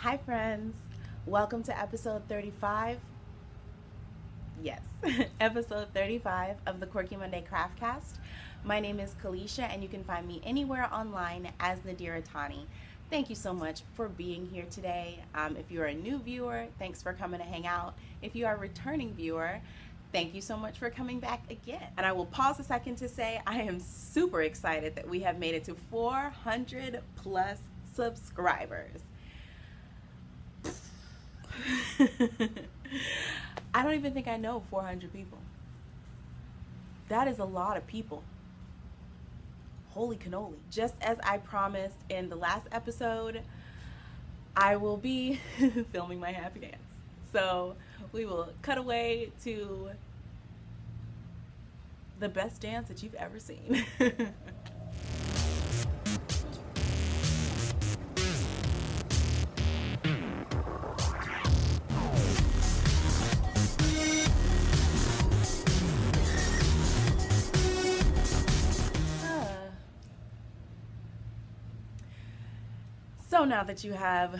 Hi friends, welcome to episode 35. Yes, episode 35 of the Quirky Monday Craftcast. My name is Kalisha and you can find me anywhere online as Nadira Tani. Thank you so much for being here today. If you're a new viewer, thanks for coming to hang out. If you are a returning viewer, thank you so much for coming back again. And I will pause a second to say I am super excited that we have made it to 400 plus subscribers. I don't even think I know 400 people. That is a lot of people. Holy cannoli. Just as I promised in the last episode, I will be filming my happy dance. So we will cut away to the best dance that you've ever seen. So now that you have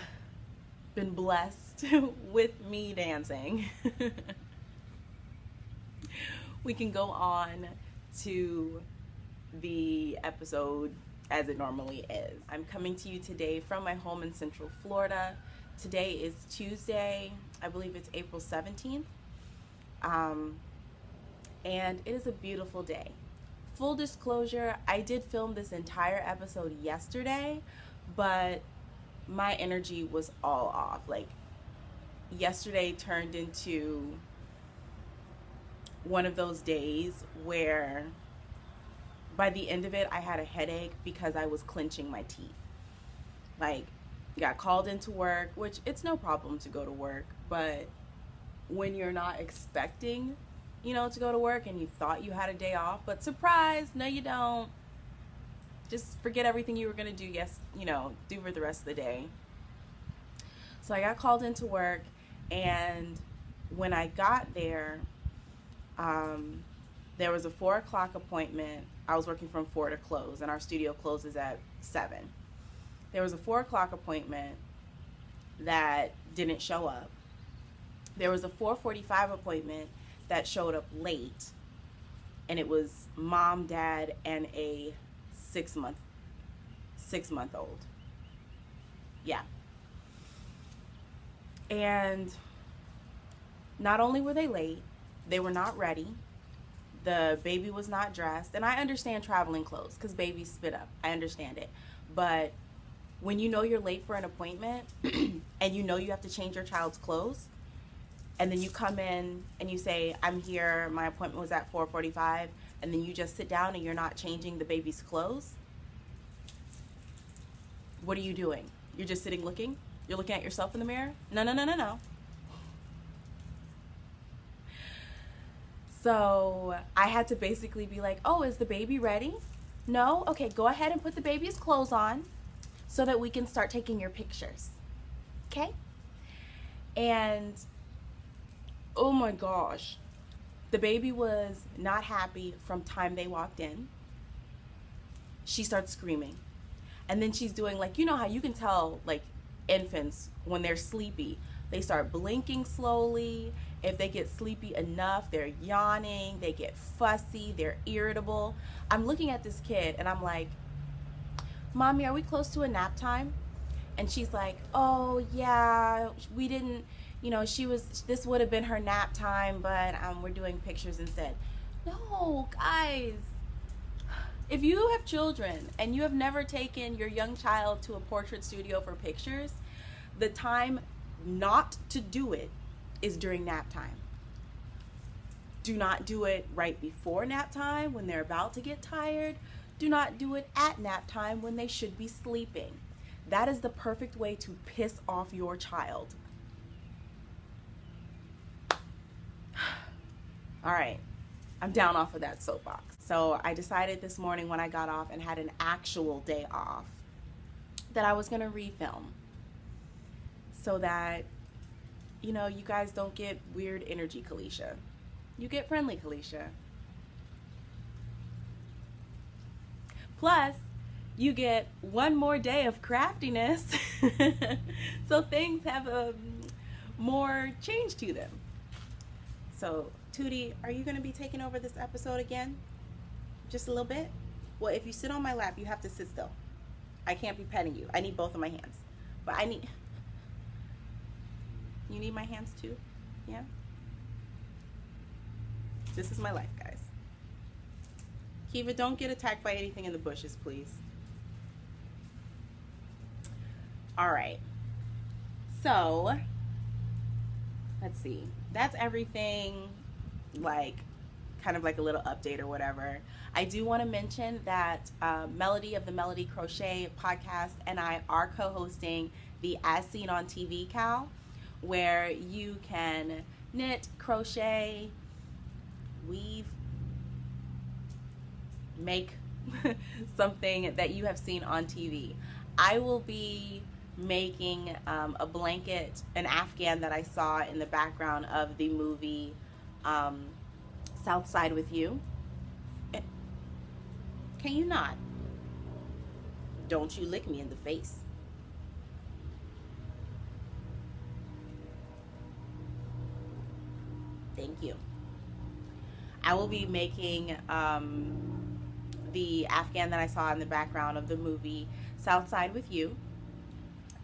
been blessed with me dancing, we can go on to the episode as it normally is. I'm coming to you today from my home in Central Florida. Today is Tuesday, I believe it's April 17th, and it is a beautiful day. Full disclosure, I did film this entire episode yesterday, but my energy was all off. Like, yesterday turned into one of those days where by the end of it I had a headache because I was clenching my teeth. Like, got called into work, which it's no problem to go to work, but when you're not expecting, to go to work and you thought you had a day off, but surprise, no you don't. Just forget everything you were going to do, do for the rest of the day. So I got called into work, and when I got there, there was a 4 o'clock appointment. I was working from 4 to close, and our studio closes at 7. There was a 4 o'clock appointment that didn't show up. There was a 4:45 appointment that showed up late, and it was mom, dad, and a 6-month-old. Yeah. And not only were they late, they were not ready. The baby was not dressed. And I understand traveling clothes because babies spit up. I understand it. But when you know you're late for an appointment and you know you have to change your child's clothes, and then you come in and you say, I'm here, my appointment was at 4:45, and then you just sit down and you're not changing the baby's clothes, what are you doing? You're just sitting looking? You're looking at yourself in the mirror? No. So I had to basically be like, oh, is the baby ready? No? Okay, go ahead and put the baby's clothes on so that we can start taking your pictures. Okay? And oh my gosh, the baby was not happy from time they walked in. She starts screaming. And then she's doing, like, you know how you can tell, like, infants when they're sleepy. They start blinking slowly. If they get sleepy enough, they're yawning, they get fussy, they're irritable. I'm looking at this kid and I'm like, Mommy, are we close to a nap time? And she's like, oh yeah, we didn't, this would have been her nap time, but we're doing pictures instead. No, guys, if you have children and you have never taken your young child to a portrait studio for pictures, the time not to do it is during nap time. Do not do it right before nap time when they're about to get tired. Do not do it at nap time when they should be sleeping. That is the perfect way to piss off your child. All right, I'm down off of that soapbox. So I decided this morning when I got off and had an actual day off that I was gonna refilm so that, you guys don't get weird energy, Kalisha. You get friendly, Kalisha. Plus, you get one more day of craftiness So things have more change to them. So Tootie, are you going to be taking over this episode again? Just a little bit? Well, if you sit on my lap, you have to sit still. I can't be petting you. I need both of my hands. But you need my hands too? Yeah? This is my life, guys. Kiva, don't get attacked by anything in the bushes, please. All right. So, let's see. That's everything, like, kind of like a little update or whatever. I do want to mention that Melody of the Melody Crochet podcast and I are co-hosting the As Seen on TV Cal, where you can knit, crochet, weave, make something that you have seen on TV. I will be making a blanket, an Afghan that I saw in the background of the movie South Side with You. Can you not? Don't you lick me in the face. Thank you. I will be making the Afghan that I saw in the background of the movie South Side with You,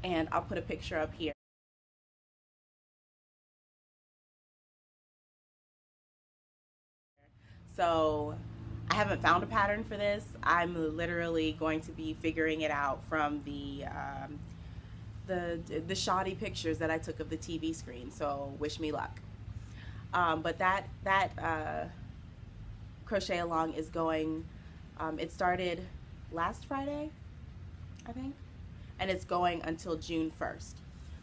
and I'll put a picture up here. So I haven't found a pattern for this. I'm literally going to be figuring it out from the shoddy pictures that I took of the TV screen. So wish me luck. But that crochet along is going. It started last Friday, I think, and it's going until June 1st.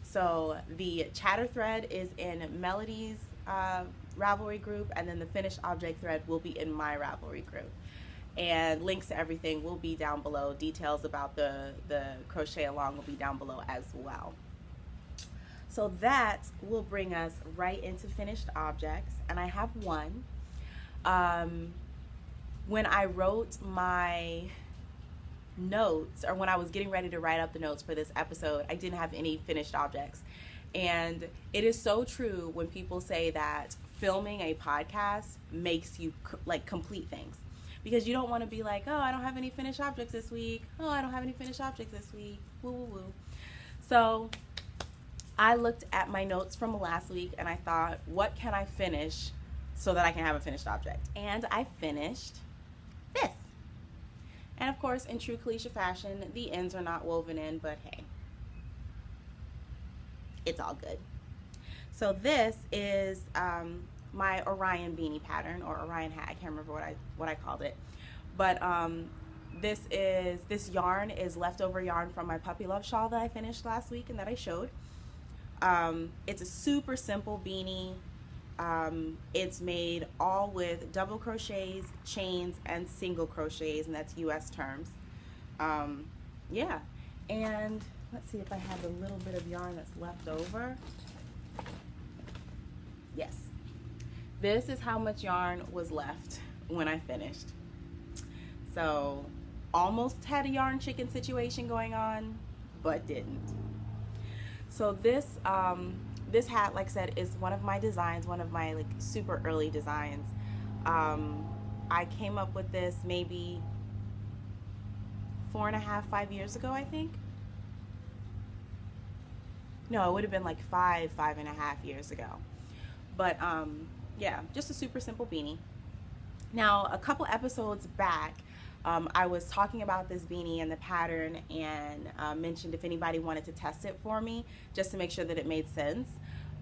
So the chatter thread is in Melody's Ravelry group, and then the finished object thread will be in my Ravelry group. And links to everything will be down below. Details about the crochet along will be down below as well. So that will bring us right into finished objects, and I have one. When I wrote my notes, or when I was getting ready to write up the notes for this episode, I didn't have any finished objects. And it is so true when people say that filming a podcast makes you like complete things, because you don't want to be like, oh, I don't have any finished objects this week. Oh, I don't have any finished objects this week. Woo, woo, woo. So I looked at my notes from last week and I thought, what can I finish so that I can have a finished object? And I finished this. And of course, in true Kalisha fashion, the ends are not woven in, but hey, it's all good. So this is my Orion beanie pattern, or Orion hat. I can't remember what I called it. But this yarn is leftover yarn from my Puppy Love shawl that I finished last week and that I showed. It's a super simple beanie. It's made all with double crochets, chains, and single crochets, and that's US terms. Yeah, and let's see if I have a little bit of yarn that's left over. Yes, this is how much yarn was left when I finished. So almost had a yarn chicken situation going on, but didn't. So this this hat, like I said, is one of my designs, one of my like super early designs. I came up with this maybe 4.5, 5 years ago, I think. No, it would have been like 5.5 years ago. But yeah, just a super simple beanie. Now, a couple episodes back, I was talking about this beanie and the pattern, and mentioned if anybody wanted to test it for me, just to make sure that it made sense,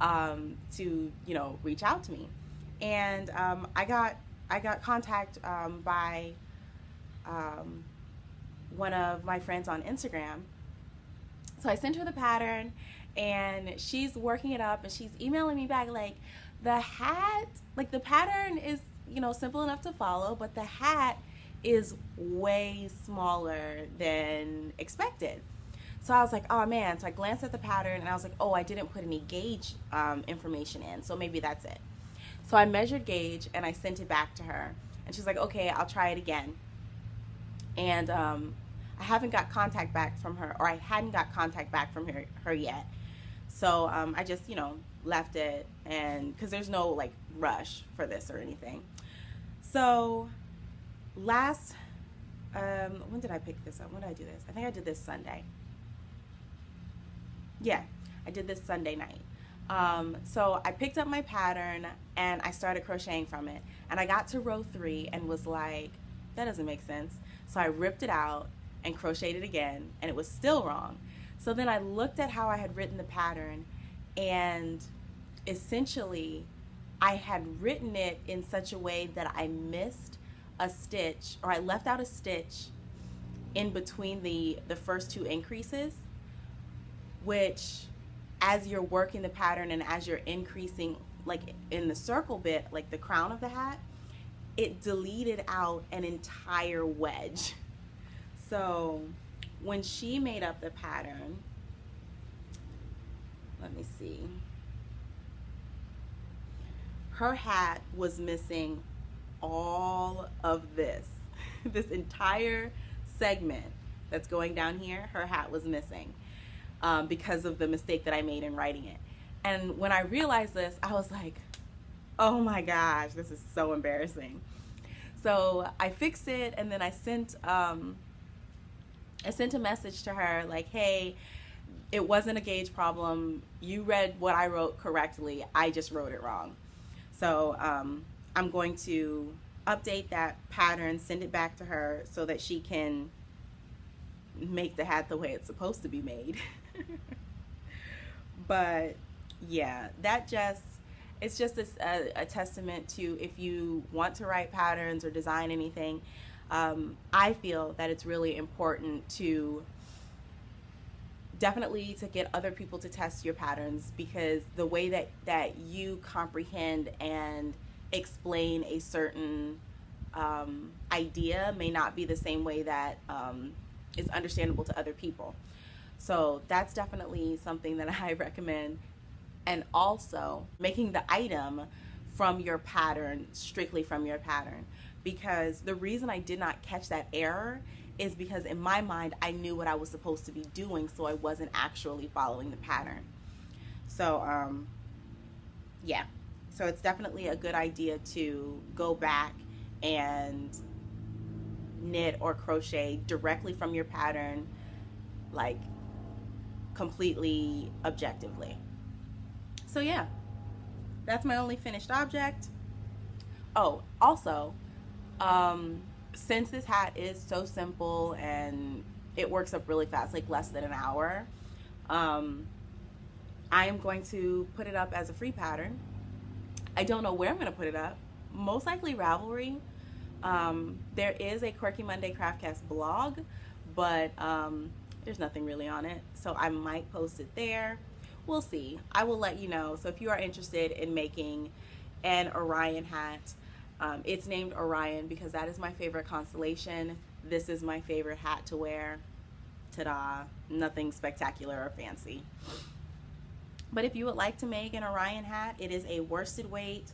to, you know, reach out to me. And I got contact by one of my friends on Instagram. So I sent her the pattern, and she's working it up, and she's emailing me back like, the hat, like the pattern is, you know, simple enough to follow, but the hat is way smaller than expected. So I was like, oh man. So I glanced at the pattern and I was like, oh, I didn't put any gauge information in, so maybe that's it. So I measured gauge and I sent it back to her, and she's like, okay, I'll try it again. And I haven't got contact back from her, or I hadn't got contact back from her yet. So I just, you know, left it, and because there's no like rush for this or anything. So last, when did I pick this up? When did I do this? I think I did this Sunday. Yeah, I did this Sunday night. So I picked up my pattern and I started crocheting from it, and I got to row 3 and was like, that doesn't make sense. So I ripped it out and crocheted it again, and it was still wrong. So then I looked at how I had written the pattern, and essentially I had written it in such a way that I missed a stitch, or I left out a stitch in between the first 2 increases, which as you're working the pattern and as you're increasing, like in the circle bit, like the crown of the hat, it deleted out an entire wedge. So when she made up the pattern, let me see, her hat was missing all of this. This entire segment that's going down here, her hat was missing because of the mistake that I made in writing it. And when I realized this, I was like, oh my gosh, this is so embarrassing. So I fixed it, and then I sent a message to her like, hey, it wasn't a gauge problem. You read what I wrote correctly. I just wrote it wrong. So I'm going to update that pattern, send it back to her so that she can make the hat the way it's supposed to be made. But yeah, it's just a testament to, if you want to write patterns or design anything, I feel that it's really important to definitely to get other people to test your patterns, because the way that you comprehend and explain a certain idea may not be the same way that is understandable to other people. So that's definitely something that I recommend. And also making the item from your pattern, strictly from your pattern, because the reason I did not catch that error is because in my mind I knew what I was supposed to be doing, so I wasn't actually following the pattern. So yeah, so it's definitely a good idea to go back and knit or crochet directly from your pattern, like completely objectively. So yeah, that's my only finished object. Oh, also, since this hat is so simple and it works up really fast, like less than an hour, I am going to put it up as a free pattern. I don't know where I'm going to put it up. Most likely Ravelry. There is a Quirky Monday Craftcast blog, but there's nothing really on it, so I might post it there. We'll see. I will let you know. So if you are interested in making an Orion hat, it's named Orion because that is my favorite constellation. This is my favorite hat to wear. Ta-da. Nothing spectacular or fancy. But if you would like to make an Orion hat, it is a worsted weight,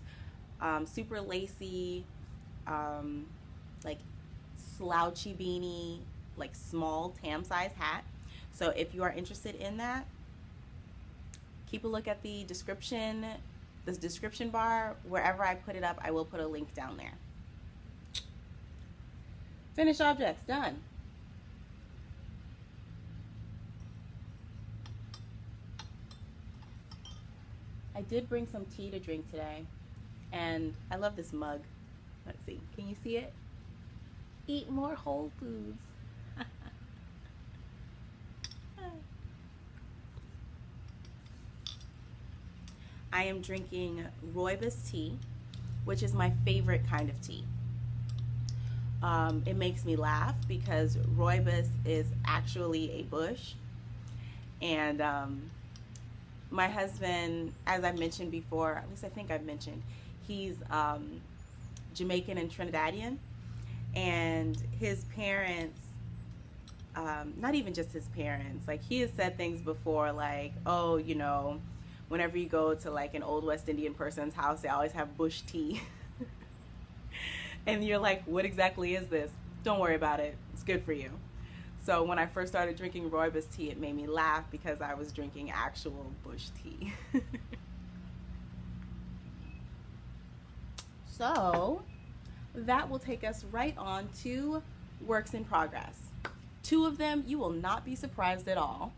super lacy, like slouchy beanie, like small tam size hat. So if you are interested in that, keep a look at the description bar. Wherever I put it up, I will put a link down there. Finished objects, done. I did bring some tea to drink today, and I love this mug. Let's see, can you see it? Eat more whole foods. I am drinking rooibos tea, which is my favorite kind of tea. It makes me laugh because rooibos is actually a bush, and my husband, as I mentioned before, at least I think I've mentioned, he's Jamaican and Trinidadian, and his parents, not even just his parents, like he has said things before like, oh, you know, whenever you go to like an old West Indian person's house, they always have bush tea. And you're like, what exactly is this? Don't worry about it. It's good for you. So when I first started drinking rooibos tea, it made me laugh because I was drinking actual bush tea. So that will take us right on to works in progress. 2 of them, you will not be surprised at all.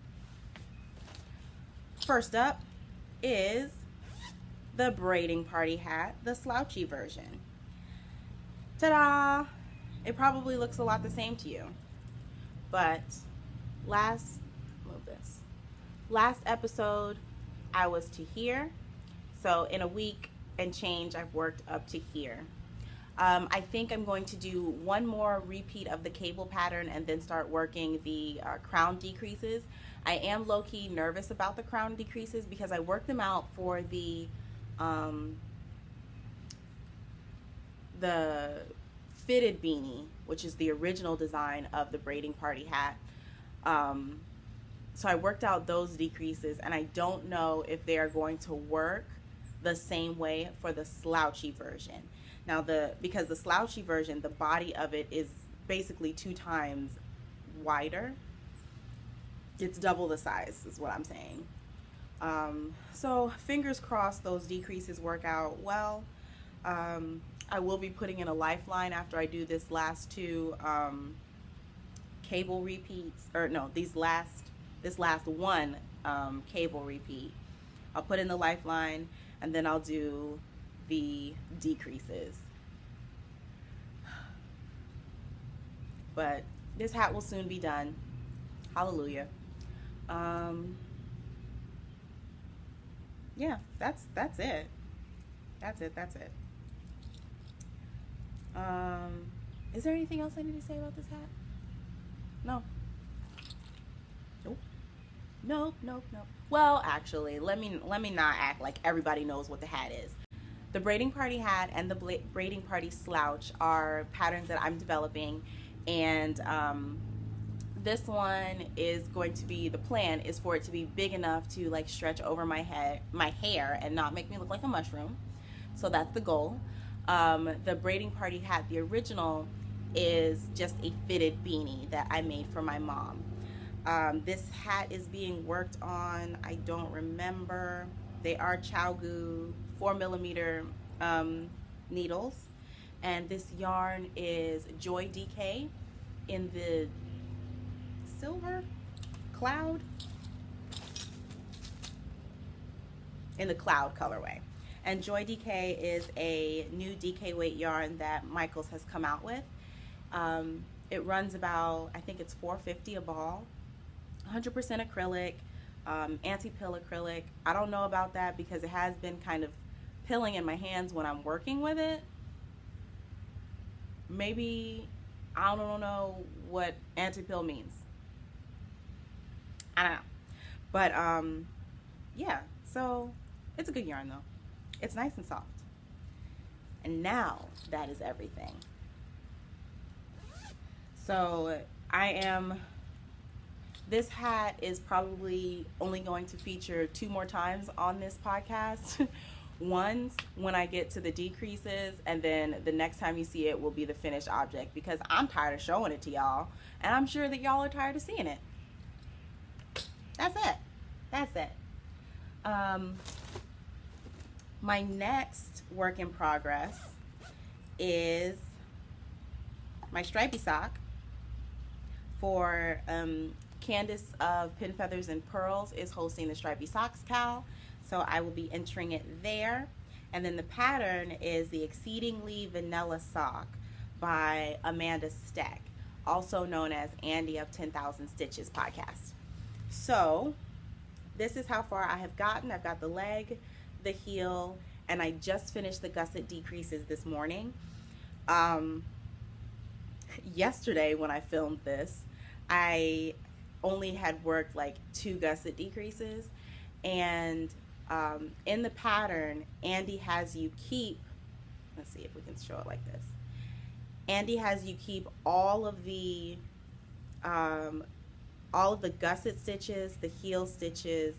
First up is the braiding party hat, the slouchy version. Ta-da! It probably looks a lot the same to you, but last episode I was to here, so in a week and change I've worked up to here. I think I'm going to do one more repeat of the cable pattern and then start working the crown decreases. I am low-key nervous about the crown decreases because I worked them out for the fitted beanie, which is the original design of the braiding party hat. So I worked out those decreases, and I don't know if they are going to work the same way for the slouchy version. Now, because the slouchy version, the body of it is basically 2 times wider. It's double the size is what I'm saying. So fingers crossed those decreases work out well. I will be putting in a lifeline after I do this last 2 cable repeats, or no, this last one cable repeat. I'll put in the lifeline, and then I'll do the decreases. But this hat will soon be done. Hallelujah. Yeah, that's it. That's it. Is there anything else I need to say about this hat? No. Nope. Well, actually, let me not act like everybody knows what the hat is. The braiding party hat and the braiding party slouch are patterns that I'm developing, and this one is going to be, the plan is for it to be big enough to like stretch over my hair and not make me look like a mushroom. So that's the goal. The braiding party hat, the original, is just a fitted beanie that I made for my mom. This hat is being worked on, I don't remember. They are Chowgu 4mm needles, and this yarn is Joy DK in the silver cloud, in the cloud colorway. And Joy DK is a new DK weight yarn that Michaels has come out with. It runs about, I think it's $4.50 a ball, 100% acrylic, anti-pill acrylic. I don't know about that because it has been kind of pilling in my hands when I'm working with it. Maybe, I don't know what anti-pill means. I don't know. But yeah, so it's a good yarn though. It's nice and soft. And now that is everything. So this hat is probably only going to feature 2 more times on this podcast. Once when I get to the decreases, and then the next time you see it will be the finished object, because I'm tired of showing it to y'all, and I'm sure that y'all are tired of seeing it. That's it. My next work in progress is my stripy sock for Candace of Pin Feathers and Pearls is hosting the Stripy Socks Cal, so I will be entering it there. And then the pattern is the Exceedingly Vanilla Sock by Amanda Steck, also known as Andy of 10,000 Stitches podcast. So this is how far I have gotten. I've got the leg, the heel, and I just finished the gusset decreases this morning. Yesterday when I filmed this, I only had worked like 2 gusset decreases, and in the pattern, Andy has you keep, let's see if we can show it like this. Andy has you keep all of the gusset stitches, the heel stitches,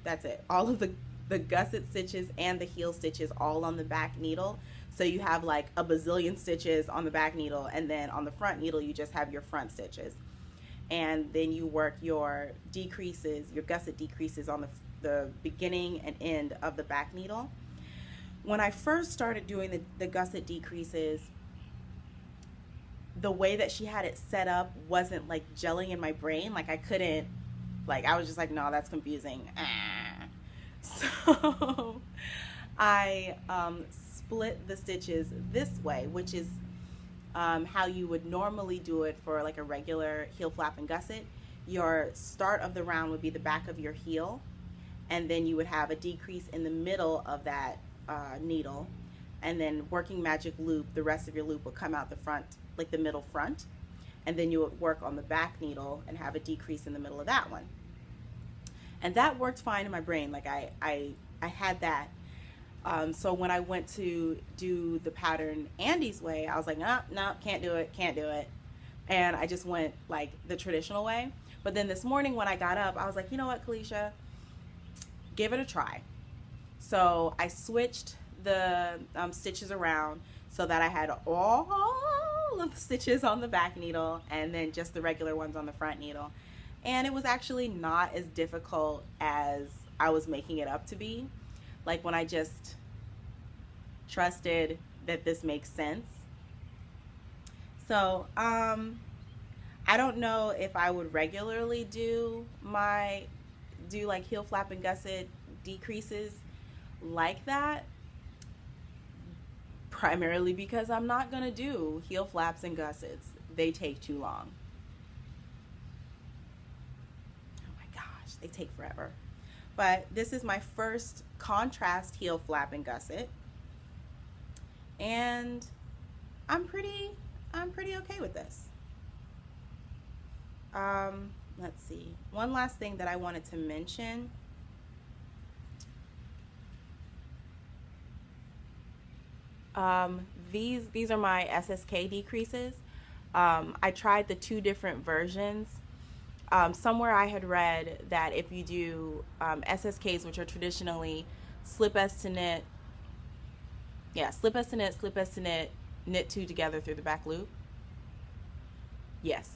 that's it, all of the gusset stitches and the heel stitches all on the back needle. So you have like a bazillion stitches on the back needle, and then on the front needle you just have your front stitches. and then you work your decreases, your gusset decreases on the beginning and end of the back needle. When I first started doing the gusset decreases, the way that she had it set up wasn't like gelling in my brain. Like I couldn't, like I was just like, no, that's confusing. So I split the stitches this way, which is how you would normally do it for like a regular heel flap and gusset. Your start of the round would be the back of your heel, and then you would have a decrease in the middle of that needle, and then working magic loop, the rest of your loop would come out the front, like the middle front, and then you would work on the back needle and have a decrease in the middle of that one. And that worked fine in my brain. Like I had that. So when I went to do the pattern Andy's way, I was like, no, can't do it. And I just went like the traditional way. But then this morning when I got up, I was like, you know what, Kalisha, give it a try. So I switched the stitches around so that I had all of the stitches on the back needle and then just the regular ones on the front needle. And it was actually not as difficult as I was making it up to be. Like when I just trusted that this makes sense. So I don't know if I would regularly do like heel flap and gusset decreases like that, primarily because I'm not gonna do heel flaps and gussets. They take too long. Oh my gosh, they take forever. But this is my first contrast heel flap and gusset, and I'm pretty okay with this. Let's see, one last thing that I wanted to mention. These are my SSK decreases. I tried the 2 different versions. Somewhere I had read that if you do SSKs, which are traditionally slip S to knit, slip S to knit, slip S to knit, knit 2 together through the back loop. Yes.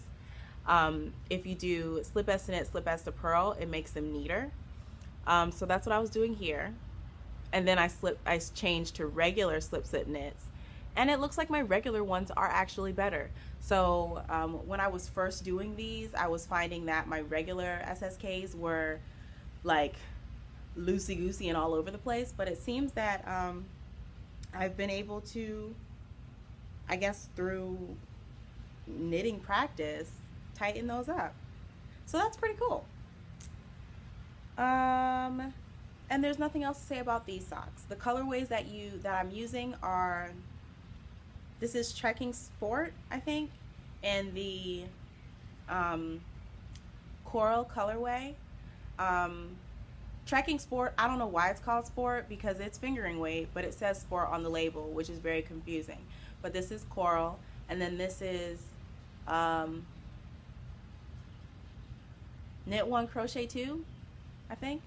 If you do slip S to knit, slip S to purl, it makes them neater. So that's what I was doing here. And then I changed to regular slip sit knits, and it looks like my regular ones are actually better. So when I was first doing these, I was finding that my regular SSKs were like loosey-goosey and all over the place, but it seems that I've been able to, I guess through knitting practice, tighten those up. So that's pretty cool. And there's nothing else to say about these socks. The colorways that I'm using are, this is Trekking Sport, I think, and the Coral colorway. Trekking Sport, I don't know why it's called Sport, because it's fingering weight, but it says Sport on the label, which is very confusing. But this is Coral, and then this is Knit 1, Crochet 2, I think.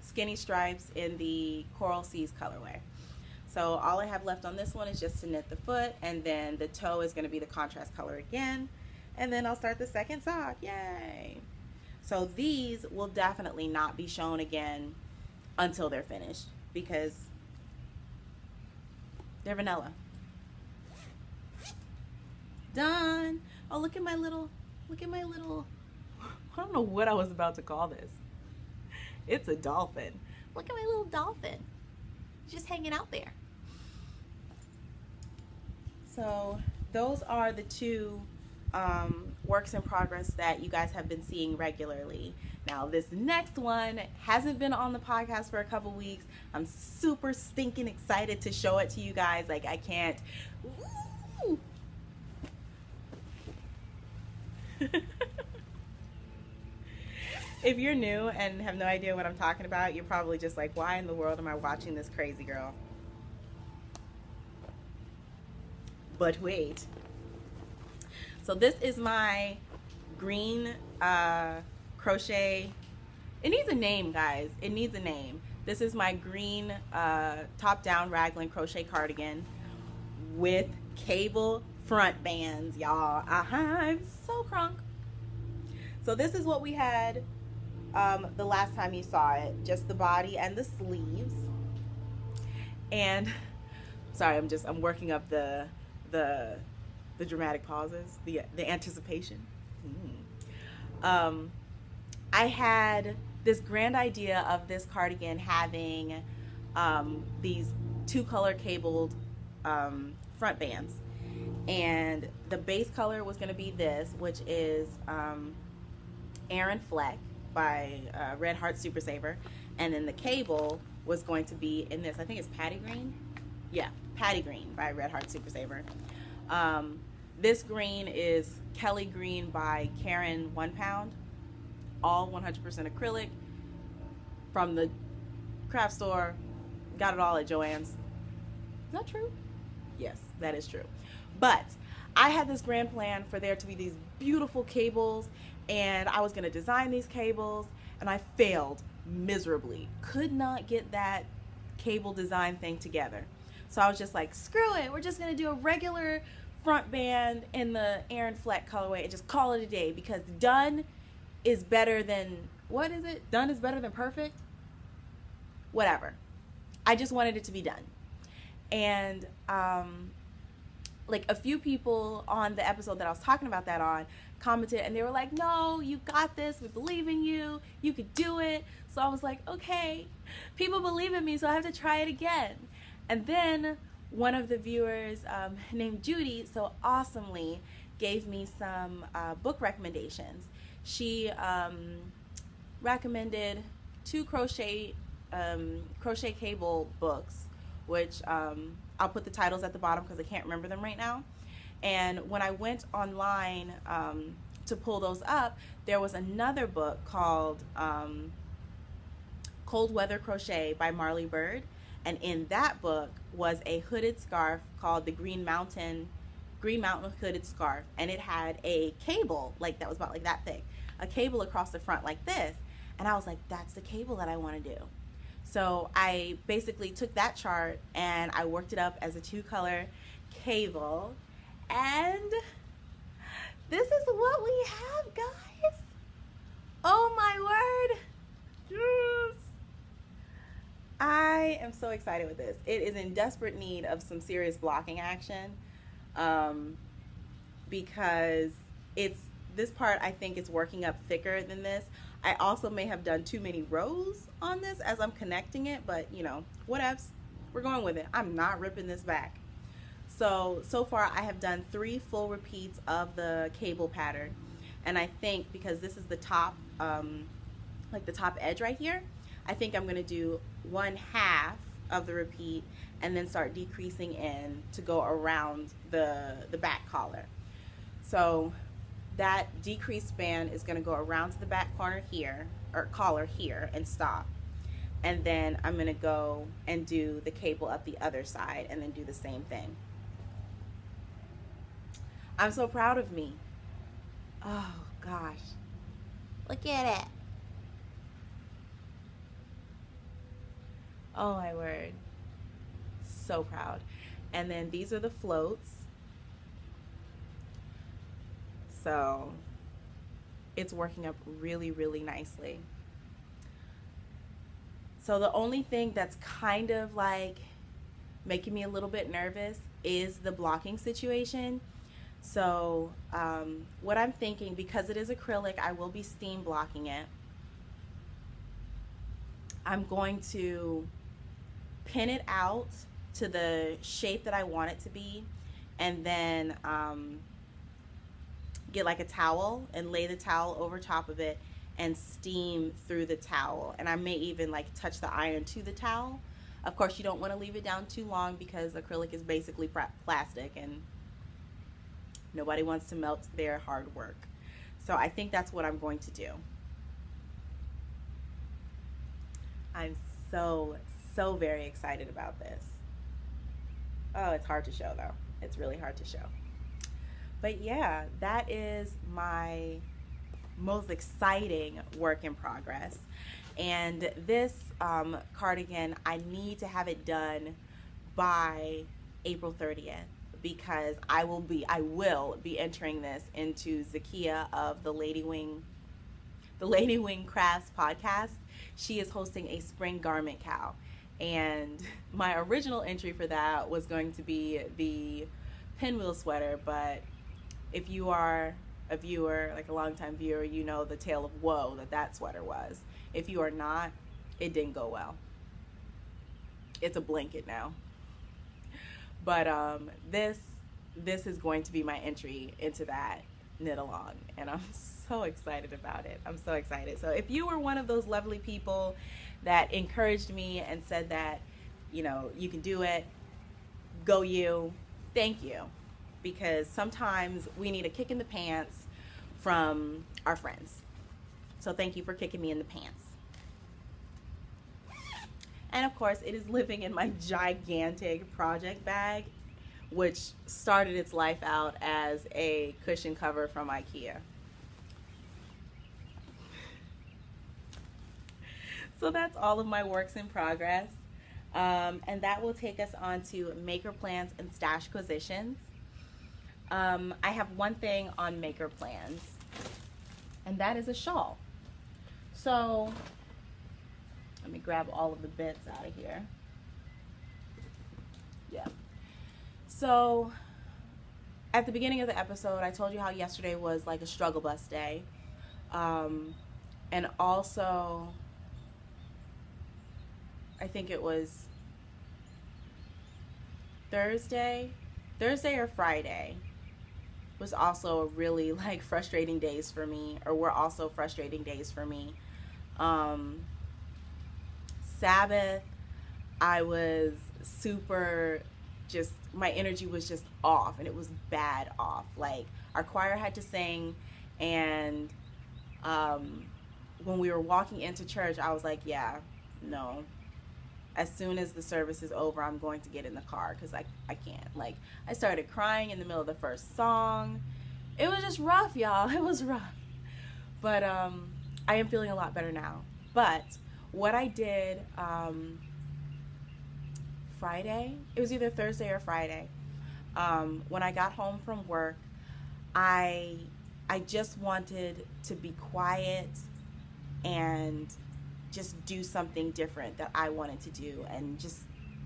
Skinny stripes in the Coral Seas colorway. So all I have left on this one is just to knit the foot, and then the toe is going to be the contrast color again, and then I'll start the second sock. Yay! So these will definitely not be shown again until they're finished, because they're vanilla. Done. Oh, look at my little, I don't know what I was about to call this. It's a dolphin. Look at my little dolphin. Just hanging out there. So those are the 2 works in progress that you guys have been seeing regularly. Now this next one hasn't been on the podcast for a couple weeks. I'm super stinking excited to show it to you guys. Like I can't. Woo! If you're new and have no idea what I'm talking about, you're probably just like, why in the world am I watching this crazy girl? But wait. So this is my green crochet. It needs a name, guys. It needs a name. This is my green top-down raglan crochet cardigan with cable front bands, y'all. I'm so crunk. So this is what we had the last time you saw it, just the body and the sleeves. And sorry, I'm working up the dramatic pauses, the anticipation. I had this grand idea of this cardigan having these 2-color cabled front bands, and the base color was going to be this, which is Aaron Fleck by Red Heart Super Saver, and then the cable was going to be in this, I think it's Patty Green. Yeah, Patty Green by Red Heart Super Saver. This green is Kelly Green by Karen 1 Pound, all 100% acrylic from the craft store. Got it all at Joann's. Is that true? Yes, that is true. But I had this grand plan for there to be these beautiful cables, and I was going to design these cables, and I failed miserably. Could not get that cable design thing together. So I was just like, screw it. We're just going to do a regular front band in the Aaron Fleck colorway and just call it a day, because done is better than, what is it? Done is better than perfect? Whatever. I just wanted it to be done. And like a few people on the episode that I was talking about that on commented, and they were like, no, you got this, we believe in you, you could do it. So I was like, okay, people believe in me, so I have to try it again. And then one of the viewers named Judy so awesomely gave me some book recommendations. She recommended 2 crochet cable books, which I'll put the titles at the bottom because I can't remember them right now. And when I went online to pull those up, there was another book called Cold Weather Crochet by Marley Bird. And in that book was a hooded scarf called the Green Mountain hooded scarf. And it had a cable, like that was about like that thick, a cable across the front like this. And I was like, that's the cable that I want to do. So I basically took that chart and I worked it up as a 2-color cable. And this is what we have, guys. Oh my word. Yes. I am so excited with this. It is in desperate need of some serious blocking action because this part I think is working up thicker than this. I also may have done too many rows on this as I'm connecting it, but you know, whatevs. We're going with it. I'm not ripping this back. So far I have done 3 full repeats of the cable pattern, and I think because this is the top, like the top edge right here, I think I'm going to do 1/2 of the repeat and then start decreasing in to go around the back collar. So that decreased span is going to go around to the back corner here, or collar here, and stop. And then I'm going to go and do the cable up the other side and then do the same thing. I'm so proud of me. Oh gosh. Look at it. Oh my word. So proud. And then these are the floats. So it's working up really, really nicely. So the only thing that's kind of like making me a little bit nervous is the blocking situation. So what I'm thinking, because it is acrylic, I will be steam blocking it. I'm going to pin it out to the shape that I want it to be, and then get like a towel and lay the towel over top of it and steam through the towel. And I may even like touch the iron to the towel. Of course, you don't want to leave it down too long because acrylic is basically plastic and nobody wants to melt their hard work. So I think that's what I'm going to do. I'm so very excited about this. Oh, it's hard to show though. It's really hard to show. But yeah, that is my most exciting work in progress. And this cardigan, I need to have it done by April 30th because I will be entering this into Zakia of the Lady Wing the Lady Wing Crafts podcast, she is hosting a spring garment cow. And my original entry for that was going to be the pinwheel sweater, but if you are a viewer, like a longtime viewer, you know the tale of woe that sweater was. If you are not, it didn't go well. It's a blanket now. But this is going to be my entry into that knit along, and I'm so excited about it. I'm so excited. So if you were one of those lovely people that encouraged me and said that, you know, you can do it, go you, thank you. Because sometimes we need a kick in the pants from our friends. So thank you for kicking me in the pants. And of course, it is living in my gigantic project bag, which started its life out as a cushion cover from IKEA. So that's all of my works in progress. And that will take us on to maker plans and stash acquisitions. I have one thing on maker plans, and that is a shawl. So let me grab all of the bits out of here. Yeah. So at the beginning of the episode, I told you how yesterday was like a struggle bus day. And also, I think it was Thursday or Friday was also a really like frustrating days for me, or were also frustrating days for me. Sabbath, I was super, just, my energy was just off, and it was bad off. Like, our choir had to sing, and when we were walking into church, I was like, yeah, no. As soon as the service is over, I'm going to get in the car, because I can't. Like, I started crying in the middle of the first song. It was just rough, y'all. It was rough. But I am feeling a lot better now. But what I did Friday, it was either Thursday or Friday, when I got home from work, I just wanted to be quiet and just do something different that I wanted to do, and just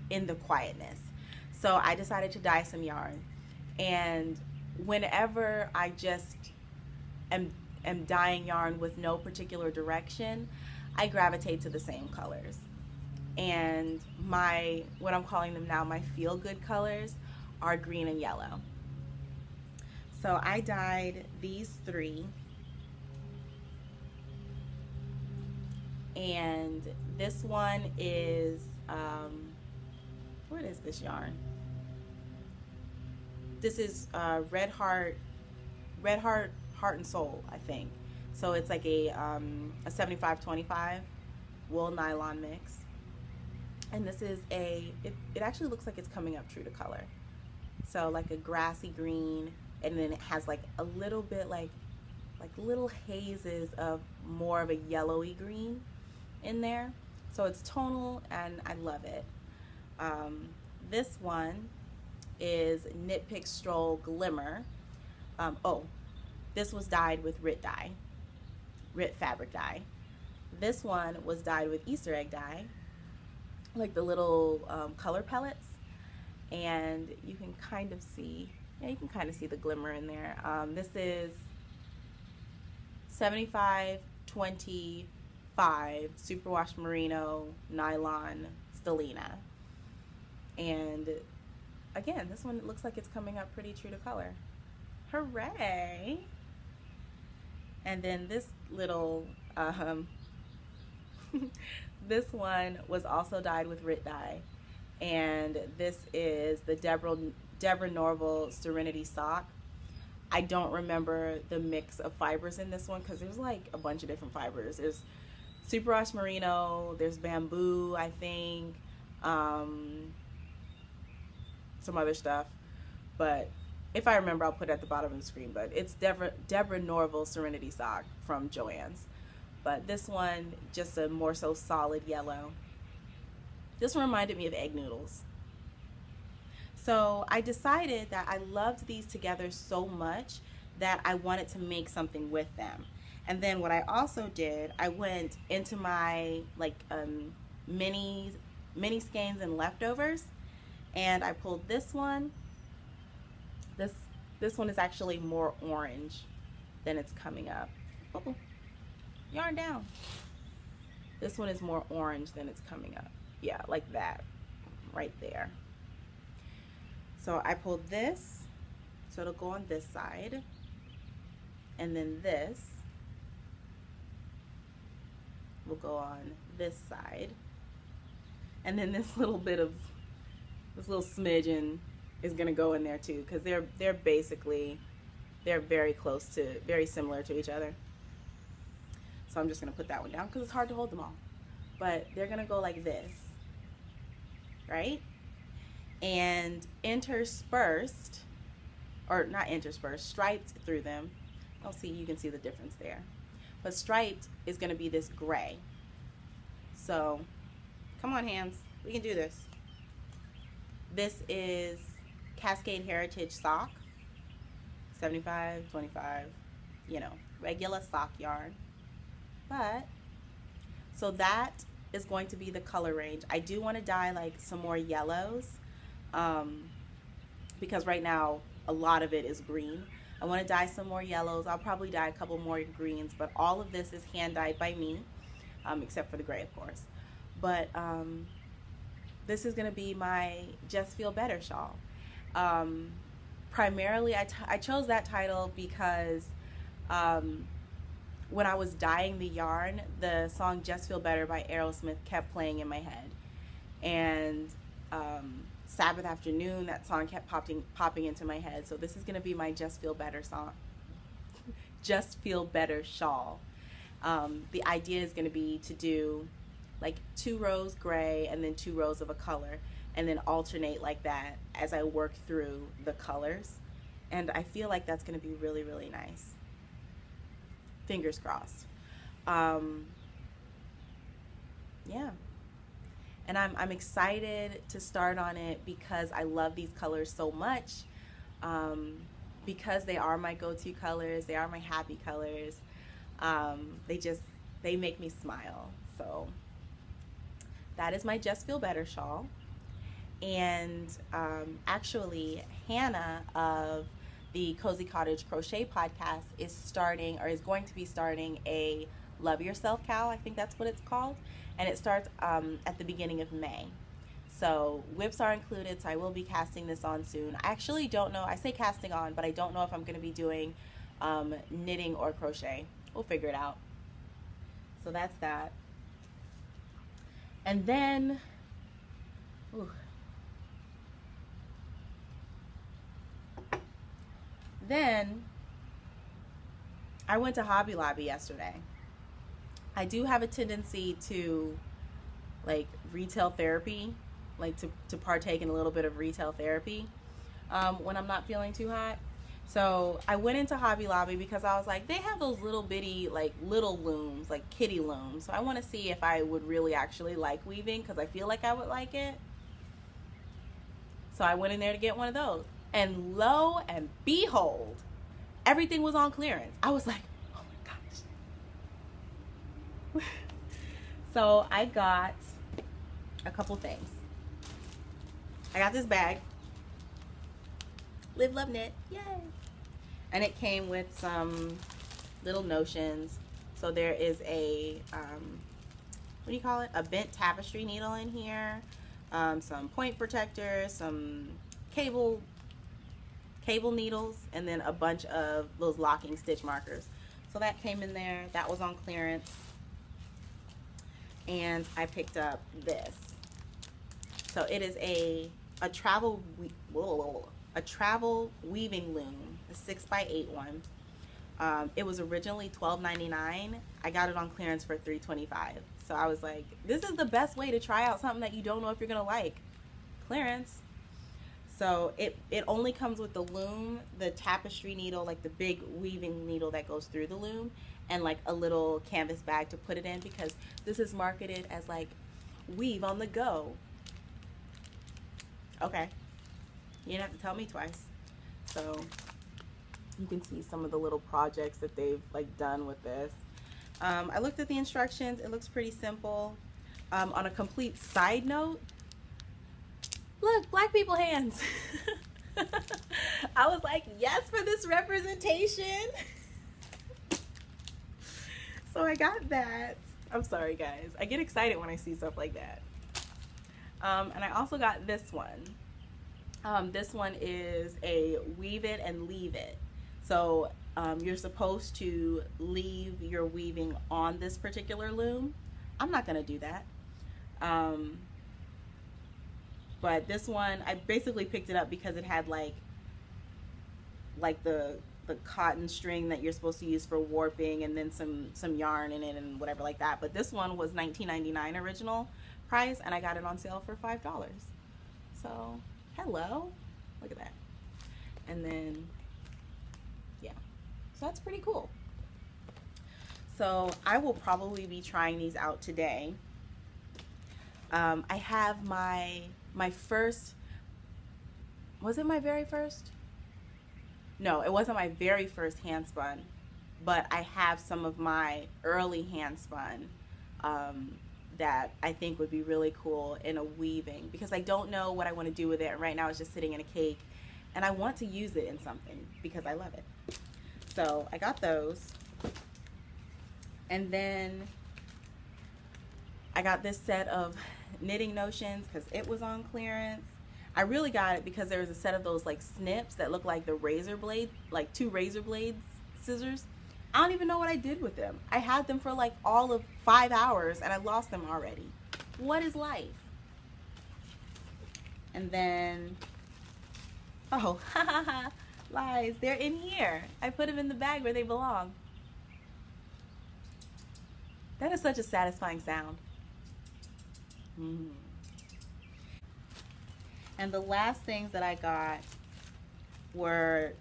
in the quietness. So I decided to dye some yarn, and whenever I just am dyeing yarn with no particular direction, I gravitate to the same colors. And what I'm calling them now, my feel-good colors, are green and yellow. So I dyed these 3. And this one is, what is this yarn? This is Red Heart Heart and Soul, I think. So it's like a 75-25 wool nylon mix. And this is it actually looks like it's coming up true to color. So like a grassy green, and then it has like a little bit like little hazes of more of a yellowy green in there. So it's tonal, and I love it. This one is Knit Pick Stroll Glimmer. This was dyed with Rit fabric dye. This one was dyed with Easter egg dye, like the little color pellets, and you can kind of see, you can kind of see the glimmer in there. This is 75-25 superwash merino nylon stellina, and again, this one looks like it's coming up pretty true to color. Hooray! And then this little this one was also dyed with Rit dye, and this is the Deborah Norville Serenity Sock. I don't remember the mix of fibers in this one, because there's like a bunch of different fibers. There's superwash merino, there's bamboo, I think, some other stuff, but if I remember, I'll put it at the bottom of the screen. But it's Deborah Norville Serenity Sock from Joann's. But this one, just a more so solid yellow. This one reminded me of egg noodles. So I decided that I loved these together so much that I wanted to make something with them. And then what I also did, I went into my like mini skeins and leftovers, and I pulled this one. This one is actually more orange than it's coming up. Oh, yarn down. This one is more orange than it's coming up. Yeah, like that, right there. So I pulled this, so it'll go on this side, and then this will go on this side, and then this little smidgen is gonna go in there too, because they're very similar to each other. So I'm just gonna put that one down because it's hard to hold them all. But they're gonna go like this, right? And interspersed, or not interspersed, striped through them. Oh, see, you can see the difference there. But striped is gonna be this gray. So, come on, hands, we can do this. This is Cascade Heritage sock, 75, 25, you know, regular sock yarn. But, so that is going to be the color range. I do want to dye like some more yellows, because right now a lot of it is green. I want to dye some more yellows. I'll probably dye a couple more greens, but all of this is hand dyed by me, except for the gray, of course. But this is going to be my Just Feel Better shawl. Primarily, I chose that title because when I was dyeing the yarn, the song Just Feel Better by Aerosmith kept playing in my head. And Sabbath Afternoon, that song kept popping into my head. So this is going to be my Just Feel Better song. Just Feel Better shawl. The idea is going to be to do like 2 rows gray and then 2 rows of a color, and then alternate like that as I work through the colors. And I feel like that's going to be really, really nice. Fingers crossed. Yeah. And I'm excited to start on it because I love these colors so much. Because they are my go-to colors. They are my happy colors. They make me smile. So that is my Just Feel Better shawl. And actually, Hannah of the Cozy Cottage Crochet Podcast is going to be starting a Love Yourself Cow. I think that's what it's called. And it starts at the beginning of May. So whips are included, so I will be casting this on soon. I actually don't know. I say casting on, but I don't know if I'm going to be doing knitting or crochet. We'll figure it out. So that's that. And then, then I went to Hobby Lobby yesterday. I do have a tendency to like retail therapy, like to partake in a little bit of retail therapy when I'm not feeling too hot. So I went into Hobby Lobby because I was like, they have those little bitty, like little looms, like kitty looms. So I want to see if I would really actually like weaving, because I feel like I would like it. So I went in there to get one of those. And lo and behold, everything was on clearance. I was like, oh my gosh. So I got a couple things. I got this bag. Live, love, knit. Yay. And it came with some little notions. So there is a, what do you call it? A bent tapestry needle in here. Some point protectors, some cable needles, and then a bunch of those locking stitch markers. So that came in there. That was on clearance. And I picked up this. So it is a travel weaving loom, a 6x8 one. It was originally $12.99. I got it on clearance for $3.25. So I was like, this is the best way to try out something that you don't know if you're gonna like. Clearance. So it only comes with the loom, the tapestry needle, like the big weaving needle that goes through the loom, and like a little canvas bag to put it in, because this is marketed as like weave on the go. Okay. You didn't have to tell me twice. So You can see some of the little projects that they've like done with this. I looked at the instructions. It looks pretty simple. On a complete side note, look, black people hands. I was like, yes, for this representation. So I got that. I'm sorry, guys. I get excited when I see stuff like that. And I also got this one. This one is a weave it and leave it. So you're supposed to leave your weaving on this particular loom. I'm not gonna do that. But this one, I basically picked it up because it had like the cotton string that you're supposed to use for warping, and then some yarn in it and whatever like that. But this one was $19.99 original price, and I got it on sale for $5. So hello, look at that. And then yeah, so that's pretty cool. So I will probably be trying these out today. I have my first, was it my very first? No, it wasn't my very first hand spun, but I have some of my early hand spun that I think would be really cool in a weaving, because I don't know what I want to do with it. And right now it's just sitting in a cake, and I want to use it in something because I love it. So I got those. And then I got this set of knitting notions because it was on clearance. I really got it because there was a set of those like snips that look like the razor blade, like 2 razor blade scissors. I don't even know what I did with them. I had them for like all of 5 hours and I lost them already. What is life? And then, oh, lies, they're in here. I put them in the bag where they belong. That is such a satisfying sound. And the last things that I got were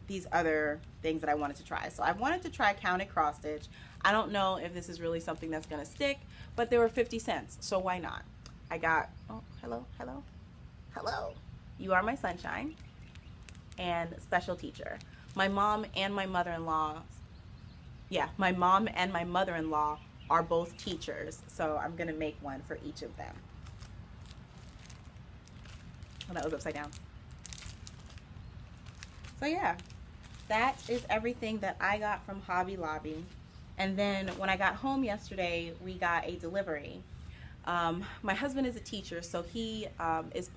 these other things that I wanted to try. So I wanted to try counted cross stitch. I don't know if this is really something that's gonna stick, but they were 50 cents, so why not? I got, oh, hello, hello, hello. You Are My Sunshine and Special Teacher. My mom and my mother-in-law, yeah, my mom and my mother-in-law are both teachers, so I'm gonna make one for each of them. Oh, that was upside down. So yeah, that is everything that I got from Hobby Lobby. And then when I got home yesterday, we got a delivery. My husband is a teacher, so he is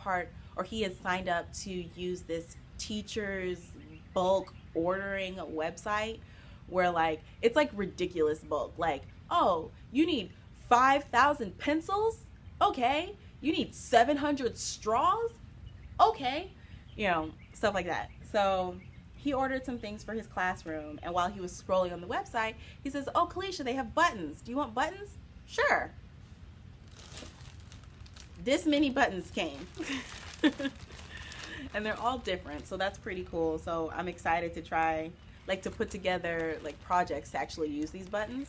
he has signed up to use this teachers bulk ordering website where like, it's like ridiculous bulk. Like, oh, you need 5,000 pencils? Okay. You need 700 straws? Okay. You know, stuff like that. So he ordered some things for his classroom, and while he was scrolling on the website, he says, oh, Kalisha, they have buttons. Do you want buttons? Sure. This many buttons came. And they're all different, so that's pretty cool. So I'm excited to try, like, to put together like projects to actually use these buttons.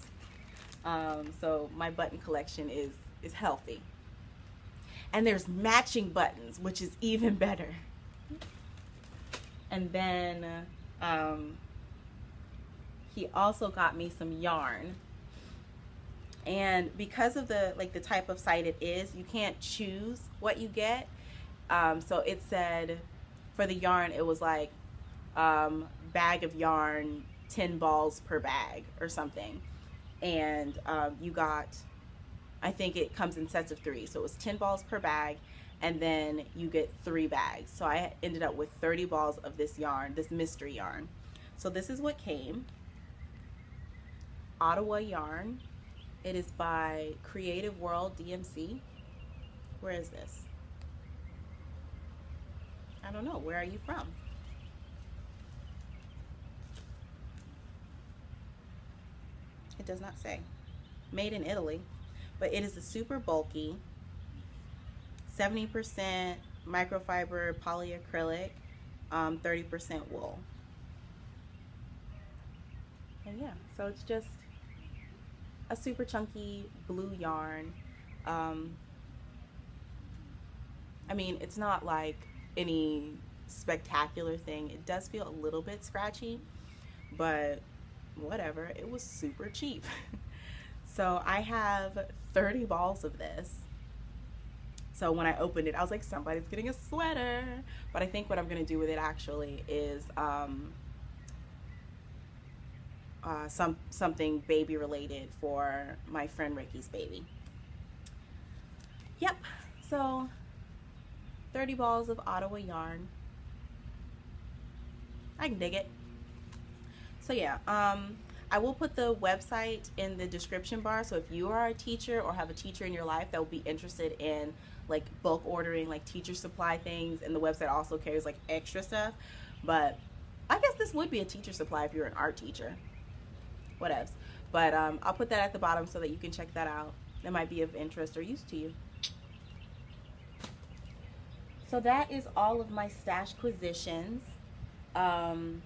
So my button collection is healthy. And there's matching buttons, which is even better. And then he also got me some yarn. And because of the type of site it is, you can't choose what you get. So it said for the yarn, it was like bag of yarn, 10 balls per bag or something. And you got, I think it comes in sets of 3. So it was 10 balls per bag, and then you get 3 bags. So I ended up with 30 balls of this yarn, this mystery yarn. So this is what came. Ottawa yarn. It is by Creative World DMC. Where is this? I don't know. Where are you from? It does not say. Made in Italy. But it is a super bulky 70% microfiber polyacrylic, 30% wool. And yeah, so it's just a super chunky blue yarn. I mean, it's not like any spectacular thing. It does feel a little bit scratchy, but whatever, it was super cheap. So I have 30 balls of this. So when I opened it, I was like, somebody's getting a sweater. But I think what I'm gonna do with it actually is something baby related for my friend Ricky's baby. Yep, so 30 balls of Ottawa yarn. I can dig it. So yeah, I will put the website in the description bar. So if you are a teacher or have a teacher in your life that will be interested in like bulk ordering, like teacher supply things, and the website also carries like extra stuff. But I guess this would be a teacher supply if you're an art teacher. Whatevs. But I'll put that at the bottom so that you can check that out. That might be of interest or use to you. So that is all of my stash acquisitions. And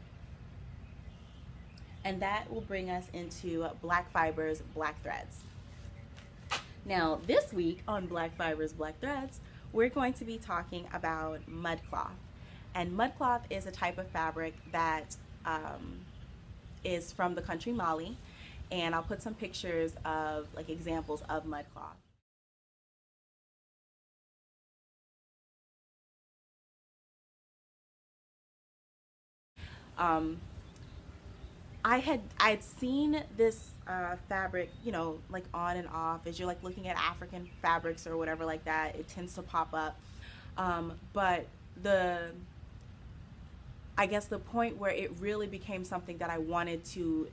that will bring us into Black Fibers, Black Threads. Now, this week on Black Fibers, Black Threads, we're going to be talking about mud cloth. And mud cloth is a type of fabric that is from the country Mali. And I'll put some pictures of like examples of mud cloth. I'd seen this fabric, you know, like on and off as you're like looking at African fabrics or whatever like that. It tends to pop up. But I guess the point where it really became something that I wanted to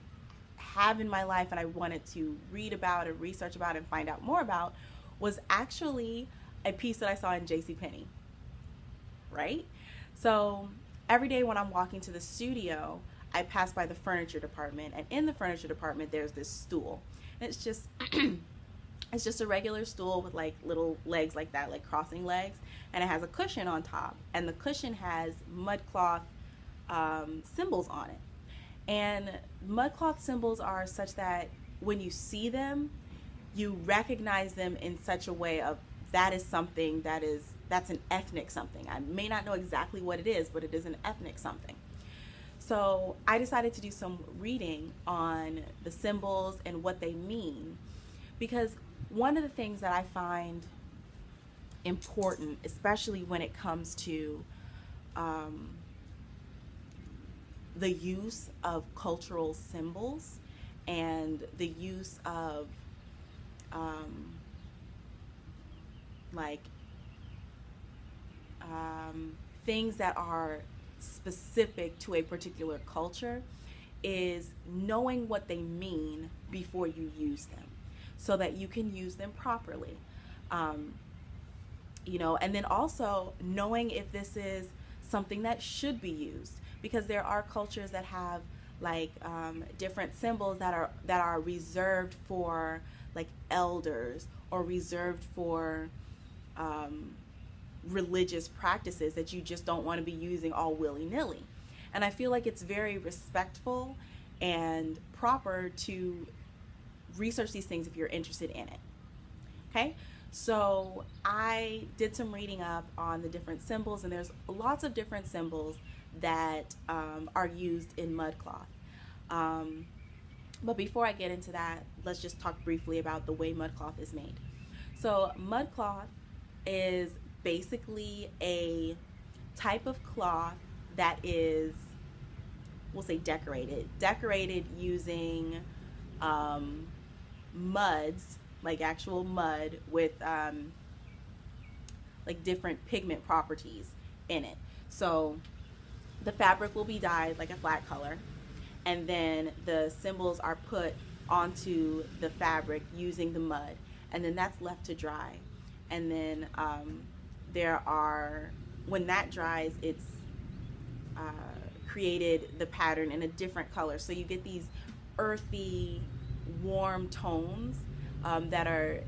have in my life and I wanted to read about and research about and find out more about was actually a piece that I saw in JCPenney, right? So every day when I'm walking to the studio, I pass by the furniture department, and in the furniture department there's this stool. And it's just it's just a regular stool with like little legs like that, like crossing legs, and it has a cushion on top, and the cushion has mud cloth symbols on it. And mud cloth symbols are such that when you see them, you recognize them in such a way of that is something that's an ethnic something. I may not know exactly what it is, but it is an ethnic something. So I decided to do some reading on the symbols and what they mean, because one of the things that I find important, especially when it comes to the use of cultural symbols and the use of things that are specific to a particular culture, is knowing what they mean before you use them so that you can use them properly. You know, and then also knowing if this is something that should be used, because there are cultures that have like different symbols that are reserved for like elders or reserved for religious practices that you just don't want to be using all willy-nilly. And I feel like it's very respectful and proper to research these things if you're interested in it. Okay, so I did some reading up on the different symbols, and there's lots of different symbols that are used in mud cloth. But before I get into that, let's just talk briefly about the way mud cloth is made. So mud cloth is basically a type of cloth that is, we'll say decorated using muds, like actual mud with like different pigment properties in it. So the fabric will be dyed like a flat color, and then the symbols are put onto the fabric using the mud, and then that's left to dry. And then when that dries, it's created the pattern in a different color. So you get these earthy, warm tones that are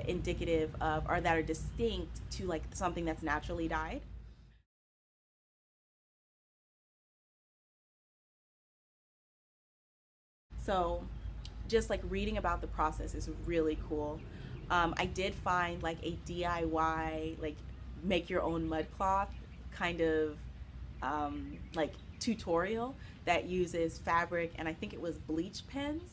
indicative of, or that are distinct to like something that's naturally dyed. So just like reading about the process is really cool. I did find like a DIY, like make your own mud cloth kind of like tutorial that uses fabric, and I think it was bleach pens.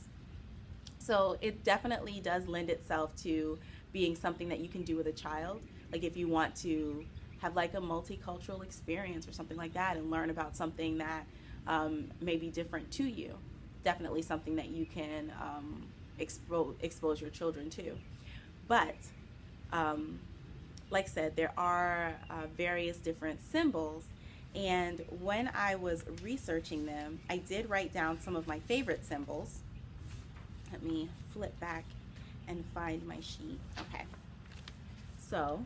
So it definitely does lend itself to being something that you can do with a child. Like if you want to have like a multicultural experience or something like that and learn about something that may be different to you, definitely something that you can expose your children to. But like I said, there are various different symbols, and when I was researching them, I did write down some of my favorite symbols. Let me flip back and find my sheet. Okay, so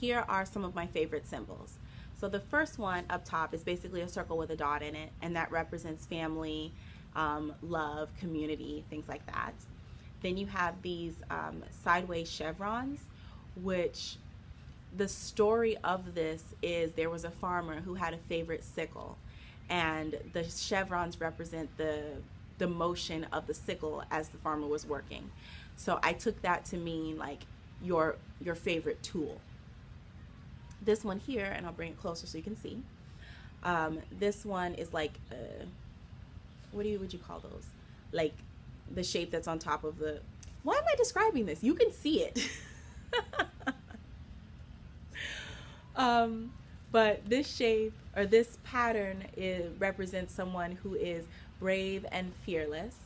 here are some of my favorite symbols. So the first one up top is basically a circle with a dot in it, and that represents family, love, community, things like that. Then you have these sideways chevrons, which the story of this is there was a farmer who had a favorite sickle, and the chevrons represent the motion of the sickle as the farmer was working. So I took that to mean like your favorite tool. This one here, and I'll bring it closer so you can see. This one is like, what would you call those? Like the shape that's on top of the, why am I describing this? You can see it. But this shape or this pattern represents someone who is brave and fearless.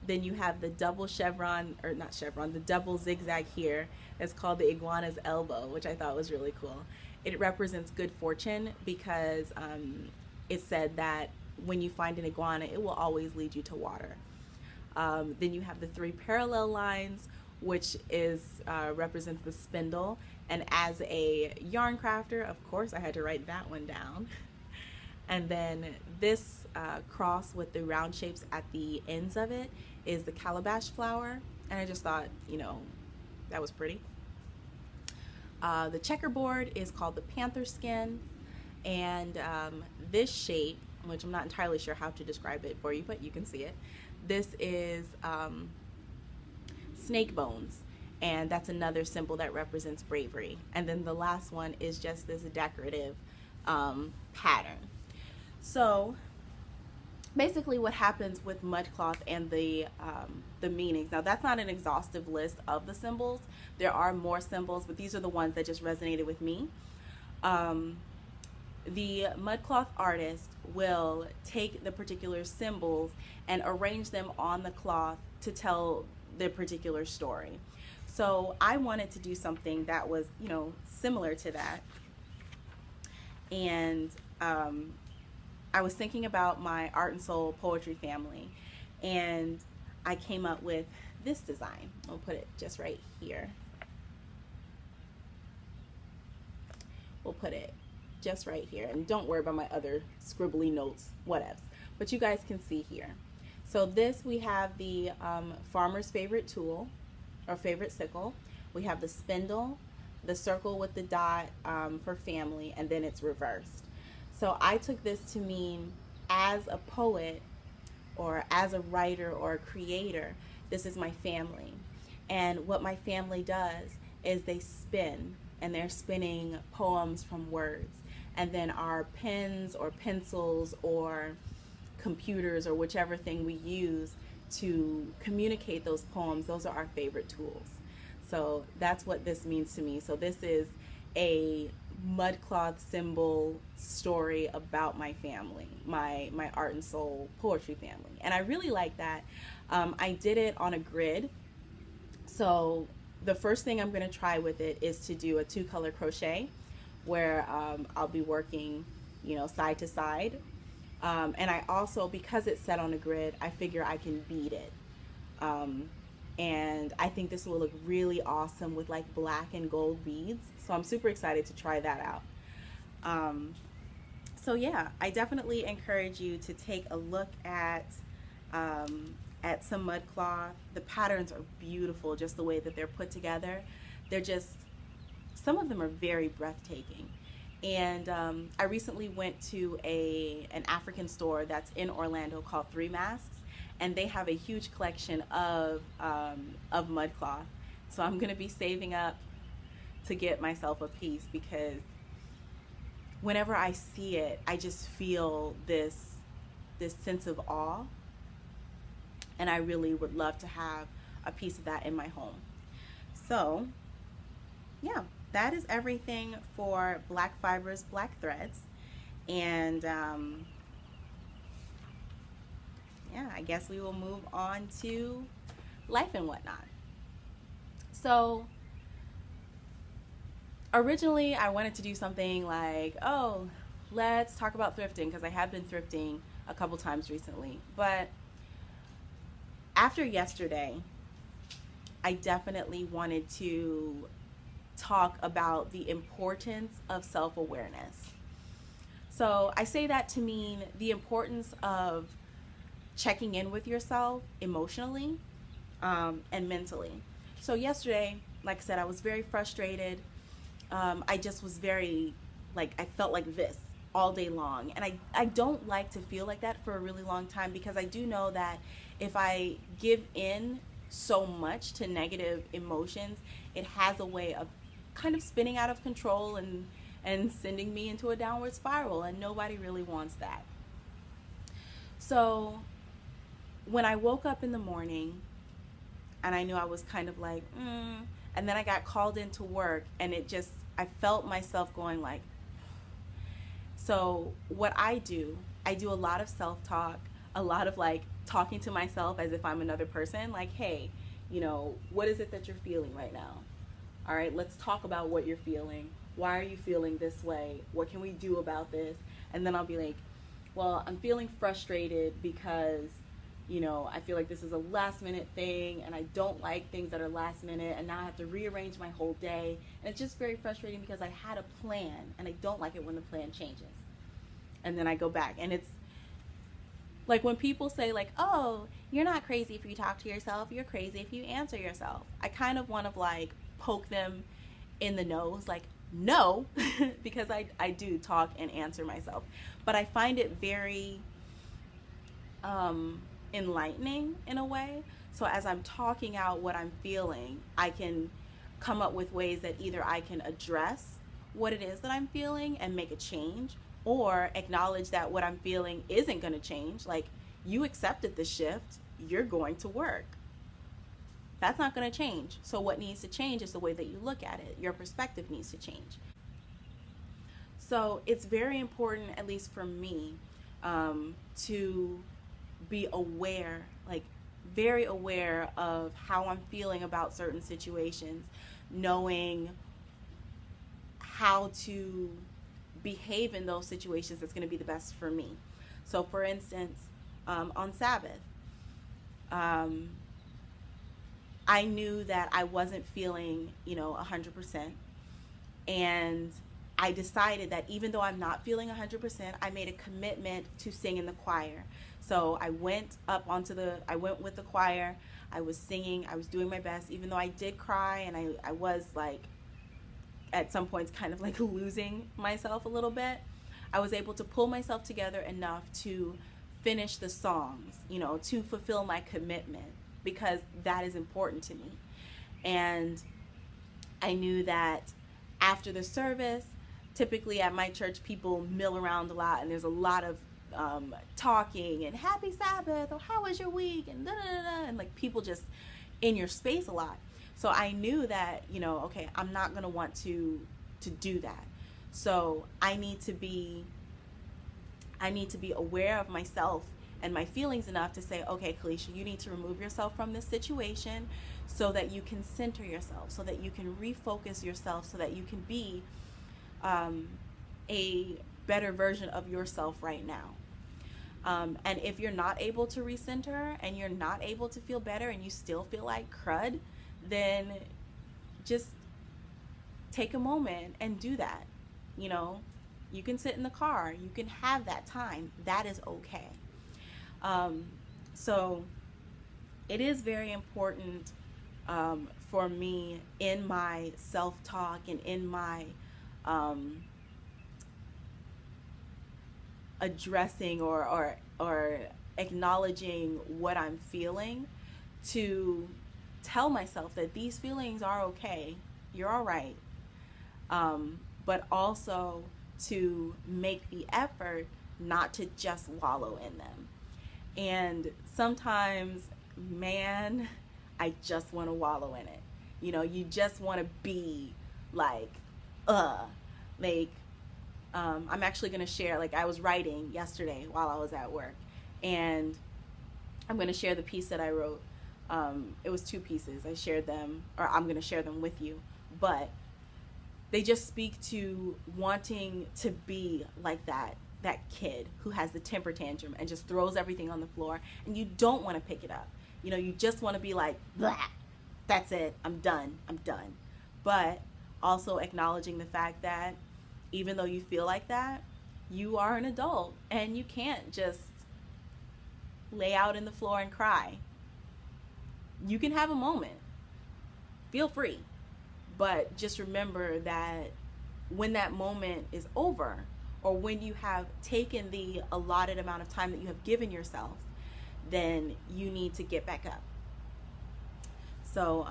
Then you have the double chevron, or not chevron, the double zigzag here. It's called the iguana's elbow, which I thought was really cool. It represents good fortune because it said that when you find an iguana, it will always lead you to water. Then you have the three parallel lines, which is represents the spindle. And as a yarn crafter, of course, I had to write that one down. And then this cross with the round shapes at the ends of it is the calabash flower. And I just thought, you know, that was pretty. The checkerboard is called the panther skin. And this shape, which I'm not entirely sure how to describe it for you, but you can see it. This is snake bones, and that's another symbol that represents bravery. And then the last one is just this decorative pattern. So basically what happens with mud cloth and the meanings. Now that's not an exhaustive list of the symbols. There are more symbols, but these are the ones that just resonated with me. The mud cloth artist will take the particular symbols and arrange them on the cloth to tell the particular story. So I wanted to do something that was, you know, similar to that. And I was thinking about my Art and Soul poetry family, and I came up with this design. I'll put it just right here. We'll put it just right here, and don't worry about my other scribbly notes, whatevs, but you guys can see here. So this, we have the farmer's favorite tool or favorite sickle. We have the spindle, the circle with the dot for family, and then it's reversed. So I took this to mean, as a poet or as a writer or a creator, this is my family. And what my family does is they spin, and they're spinning poems from words. And then our pens or pencils or computers or whichever thing we use to communicate those poems, those are our favorite tools. So that's what this means to me. So this is a mud cloth symbol story about my family, my Art and Soul poetry family. And I really like that. I did it on a grid. So the first thing I'm going to try with it is to do a 2-color crochet, where I'll be working, you know, side to side. And I also, because it's set on a grid, I figure I can bead it. And I think this will look really awesome with like black and gold beads. So I'm super excited to try that out. So yeah, I definitely encourage you to take a look at some mud cloth. The patterns are beautiful, just the way that they're put together. They're just, some of them are very breathtaking. And I recently went to an African store that's in Orlando called Three Masks, and they have a huge collection of mud cloth. So I'm gonna be saving up to get myself a piece, because whenever I see it, I just feel this sense of awe, and I really would love to have a piece of that in my home. So yeah, that is everything for Black Fibers, Black Threads. And yeah, I guess we will move on to life and whatnot. So originally I wanted to do something like, oh, let's talk about thrifting, because I have been thrifting a couple times recently. But after yesterday, I definitely wanted to talk about the importance of self-awareness. So I say that to mean the importance of checking in with yourself emotionally and mentally. So yesterday, like I said, I was very frustrated. I just was very, like, I felt like this all day long. And I don't like to feel like that for a really long time, because I do know that if I give in so much to negative emotions, it has a way of kind of spinning out of control and sending me into a downward spiral, and nobody really wants that. So when I woke up in the morning and I knew I was kind of like, and then I got called into work, and I felt myself going like, so what I do a lot of self-talk, a lot of like talking to myself as if I'm another person, like, hey, you know, what is it that you're feeling right now? All right, let's talk about what you're feeling. Why are you feeling this way? What can we do about this? And then I'll be like, well, I'm feeling frustrated because, you know, I feel like this is a last minute thing, and I don't like things that are last minute, and now I have to rearrange my whole day. And it's just very frustrating because I had a plan, and I don't like it when the plan changes. And then I go back, and it's like when people say like, oh, you're not crazy if you talk to yourself, you're crazy if you answer yourself. I kind of want to like poke them in the nose, like, no, because I do talk and answer myself. But I find it very enlightening in a way. So as I'm talking out what I'm feeling, I can come up with ways that either I can address what it is that I'm feeling and make a change, or acknowledge that what I'm feeling isn't going to change. Like, you accepted the shift, you're going to work. That's not going to change. So what needs to change is the way that you look at it. Your perspective needs to change. So it's very important, at least for me, to be aware, like very aware of how I'm feeling about certain situations, knowing how to behave in those situations that's going to be the best for me. So for instance, on Sabbath, I knew that I wasn't feeling, 100%. And I decided that even though I'm not feeling 100%, I made a commitment to sing in the choir. So I went with the choir, I was singing, I was doing my best, even though I did cry, and I was like, at some points kind of like losing myself a little bit. I was able to pull myself together enough to finish the songs, to fulfill my commitment, because that is important to me. And I knew that after the service, typically at my church, people mill around a lot, and there's a lot of talking and happy Sabbath, or how was your week, and da da da, and like people just in your space a lot. So I knew that, okay, I'm not going to want to do that. So I need to be aware of myself and my feelings enough to say, okay, Kalisha, you need to remove yourself from this situation so that you can center yourself, so that you can refocus yourself, so that you can be a better version of yourself right now. And if you're not able to recenter, and you're not able to feel better, and you still feel like crud, then just take a moment and do that. You can sit in the car, you can have that time, that is okay. So it is very important for me in my self-talk and in my addressing or acknowledging what I'm feeling, to tell myself that these feelings are okay, you're all right, but also to make the effort not to just wallow in them. And sometimes, man, I just want to wallow in it. You know, you just want to be like, I'm actually going to share, like, I was writing yesterday while I was at work, and I'm going to share the piece that I wrote. It was 2 pieces. I shared them, or I'm going to share them with you, but they just speak to wanting to be like that kid who has the temper tantrum and just throws everything on the floor, and you don't want to pick it up. You know, you just want to be like, blah, that's it, I'm done. But also acknowledging the fact that even though you feel like that, you are an adult and you can't just lay out in the floor and cry. You can have a moment. Feel free. But just remember that when that moment is over, or when you have taken the allotted amount of time that you have given yourself, then you need to get back up. So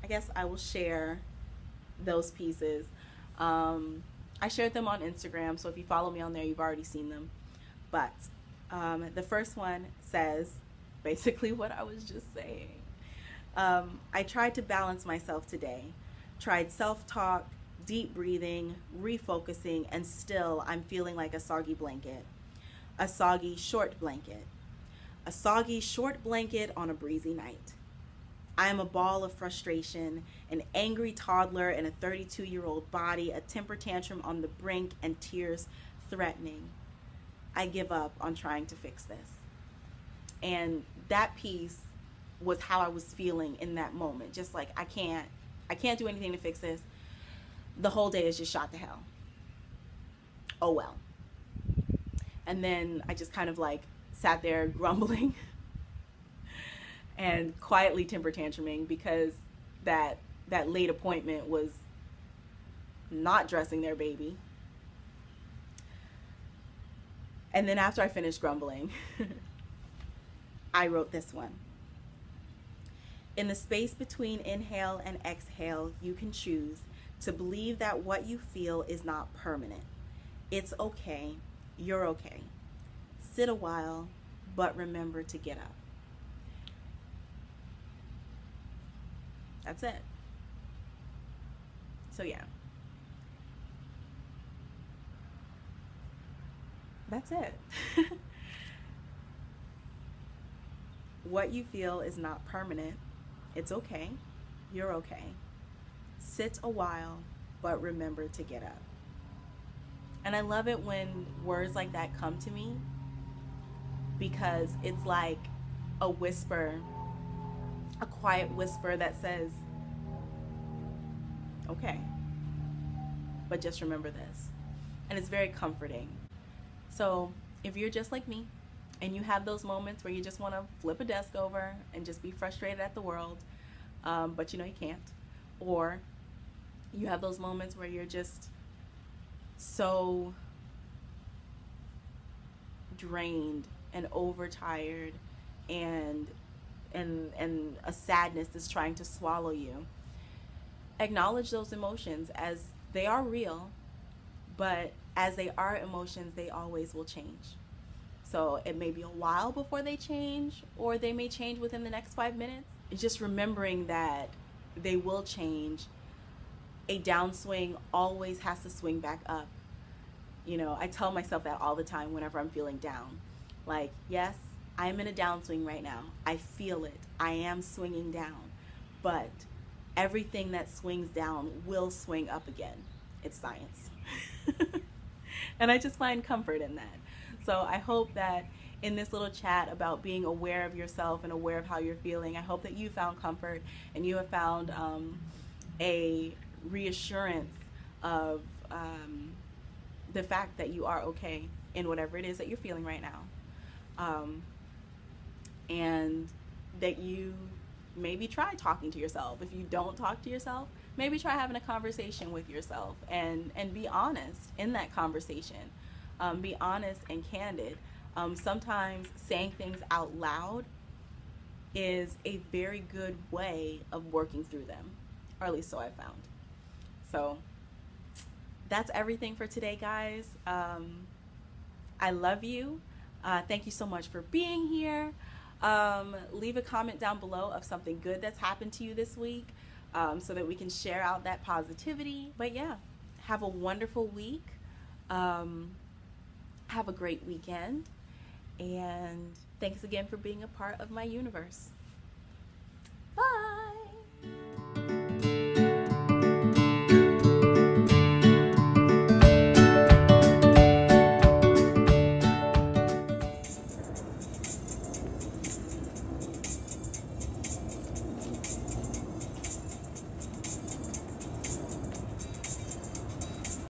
I guess I will share those pieces. I shared them on Instagram, so if you follow me on there, you've already seen them. But the first one says basically what I was just saying. I tried to balance myself today. Tried self-talk, deep breathing, refocusing, and still I'm feeling like a soggy blanket. A soggy short blanket. A soggy short blanket on a breezy night. I am a ball of frustration, an angry toddler in a 32-year-old body, a temper tantrum on the brink, and tears threatening. I give up on trying to fix this. And that piece was how I was feeling in that moment. Just like, I can't do anything to fix this. The whole day is just shot to hell. Oh well. And then I just kind of like sat there grumbling and quietly temper tantruming because that late appointment was not dressing their baby. And then after I finished grumbling, I wrote this one. In the space between inhale and exhale, you can choose to believe that what you feel is not permanent. It's okay. You're okay. Sit a while, but remember to get up. That's it. So yeah. That's it. What you feel is not permanent. It's okay. You're okay. Sit a while, but remember to get up. And I love it when words like that come to me, because it's like a whisper, a quiet whisper that says, okay, but just remember this. And it's very comforting. So if you're just like me and you have those moments where you just want to flip a desk over and just be frustrated at the world, but you know you can't, or you have those moments where you're just so drained and overtired, and a sadness is trying to swallow you, acknowledge those emotions as they are real, but as they are emotions, they always will change. So it may be a while before they change, or they may change within the next 5 minutes. It's just remembering that they will change. A downswing always has to swing back up. You know, I tell myself that all the time whenever I'm feeling down. Like, yes, I'm in a downswing right now. I feel it. I am swinging down. But everything that swings down will swing up again. It's science. And I just find comfort in that. So I hope that in this little chat about being aware of yourself and aware of how you're feeling, I hope that you found comfort and you have found a reassurance of the fact that you are okay in whatever it is that you're feeling right now. And that you maybe try talking to yourself. If you don't talk to yourself, maybe try having a conversation with yourself and be honest in that conversation. Be honest and candid. Sometimes saying things out loud is a very good way of working through them, or at least so I found. So that's everything for today, guys. I love you. Thank you so much for being here. Leave a comment down below of something good that's happened to you this week, so that we can share out that positivity. But yeah, have a wonderful week. Have a great weekend. And thanks again for being a part of my universe.